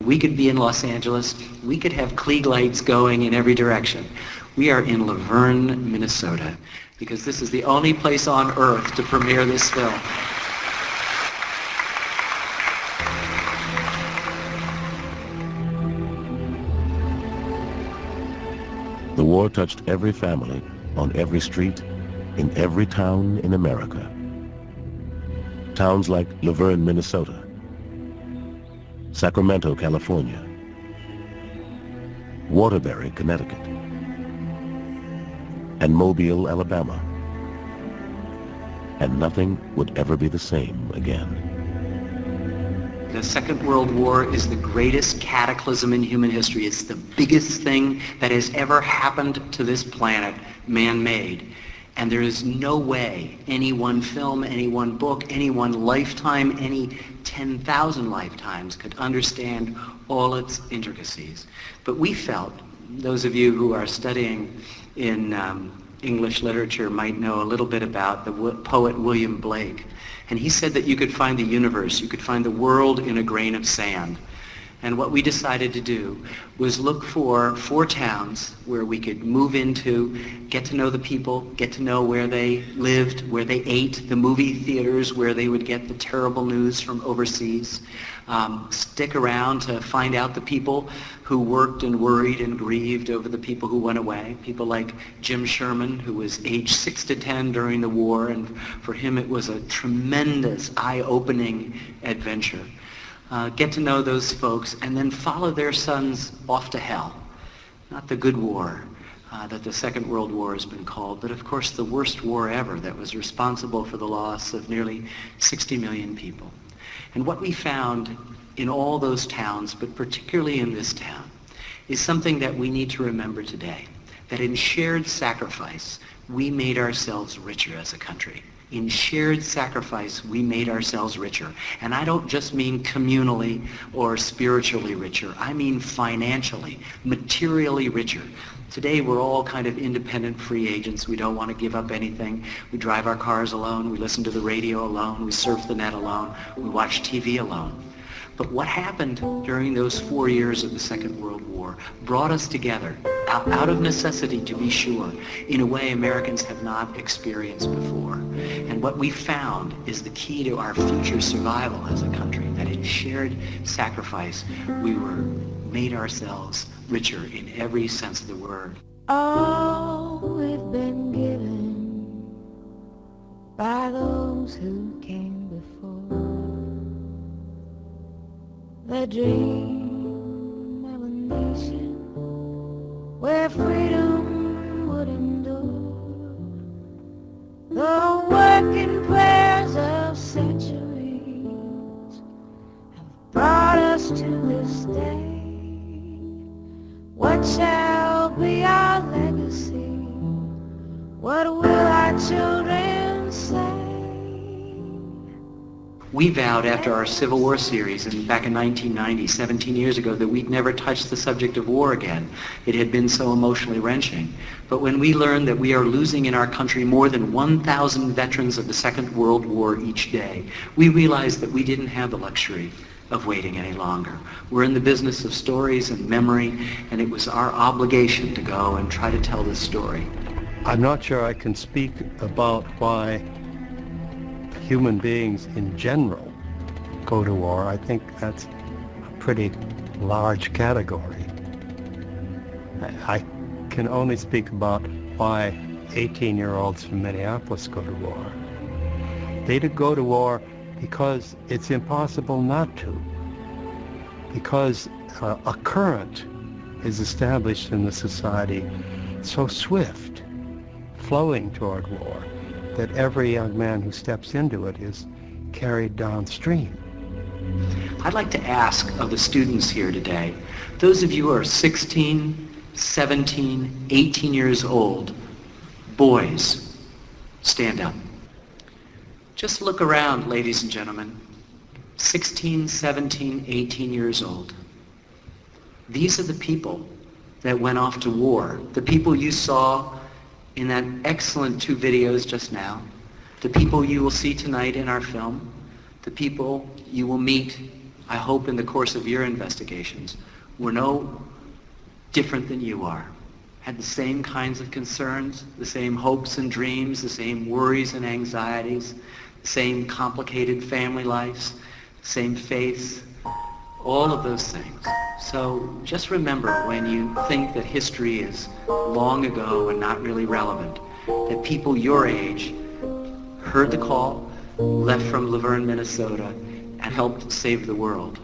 We could be in Los Angeles. We could have Klieg lights going in every direction. We are in Laverne, Minnesota, because this is the only place on earth to premiere this film. The war touched every family, on every street, in every town in America. Towns like Laverne, Minnesota, Sacramento, California, Waterbury, Connecticut, and Mobile, Alabama. And nothing would ever be the same again. The Second World War is the greatest cataclysm in human history. It's the biggest thing that has ever happened to this planet, man-made. And there is no way any one film, any one book, any one lifetime, any 10,000 lifetimes could understand all its intricacies. But we felt, those of you who are studying in English literature might know a little bit about the poet William Blake. And he said that you could find the universe, you could find the world in a grain of sand. And what we decided to do was look for 4 towns where we could move into, get to know the people, get to know where they lived, where they ate, the movie theaters where they would get the terrible news from overseas, stick around to find out the people who worked and worried and grieved over the people who went away. People like Jim Sherman, who was aged 6 to 10 during the war, and for him it was a tremendous, eye-opening adventure. Get to know those folks and then follow their sons off to hell. Not the good war that the Second World War has been called, but of course the worst war ever that was responsible for the loss of nearly 60 million people. And what we found in all those towns, but particularly in this town, is something that we need to remember today, that in shared sacrifice, we made ourselves richer as a country. In shared sacrifice, we made ourselves richer. And I don't just mean communally or spiritually richer. I mean financially, materially richer. Today, we're all kind of independent free agents. We don't want to give up anything. We drive our cars alone. We listen to the radio alone. We surf the net alone. We watch TV alone. But what happened during those 4 years of the Second World War brought us together, out of necessity to be sure, in a way Americans have not experienced before. And what we found is the key to our future survival as a country, that in shared sacrifice we made ourselves richer in every sense of the word. All we've been given by those who came before. The dream of a nation where freedom would endure. The working prayers of centuries have brought us to this day. What shall be our legacy? What will our children say? We vowed after our Civil War series and back in 1990, 17 years ago, that we'd never touch the subject of war again. It had been so emotionally wrenching. But when we learned that we are losing in our country more than 1,000 veterans of the Second World War each day, we realized that we didn't have the luxury of waiting any longer. We're in the business of stories and memory, and it was our obligation to go and try to tell this story. I'm not sure I can speak about why human beings in general go to war. I think that's a pretty large category. I can only speak about why 18-year-olds from Minneapolis go to war. They go to war because it's impossible not to. Because a current is established in the society so swift, flowing toward war, that every young man who steps into it is carried downstream. I'd like to ask of the students here today, those of you who are 16, 17, 18 years old, boys, stand up. Just look around, ladies and gentlemen. 16, 17, 18 years old. These are the people that went off to war, the people you saw in that excellent 2 videos just now, the people you will see tonight in our film, the people you will meet I hope in the course of your investigations, were no different than you are. Had the same kinds of concerns, the same hopes and dreams, the same worries and anxieties, the same complicated family lives, the same faiths, all of those things. So just remember, when you think that history is long ago and not really relevant, that people your age heard the call, left from Laverne, Minnesota, and helped save the world.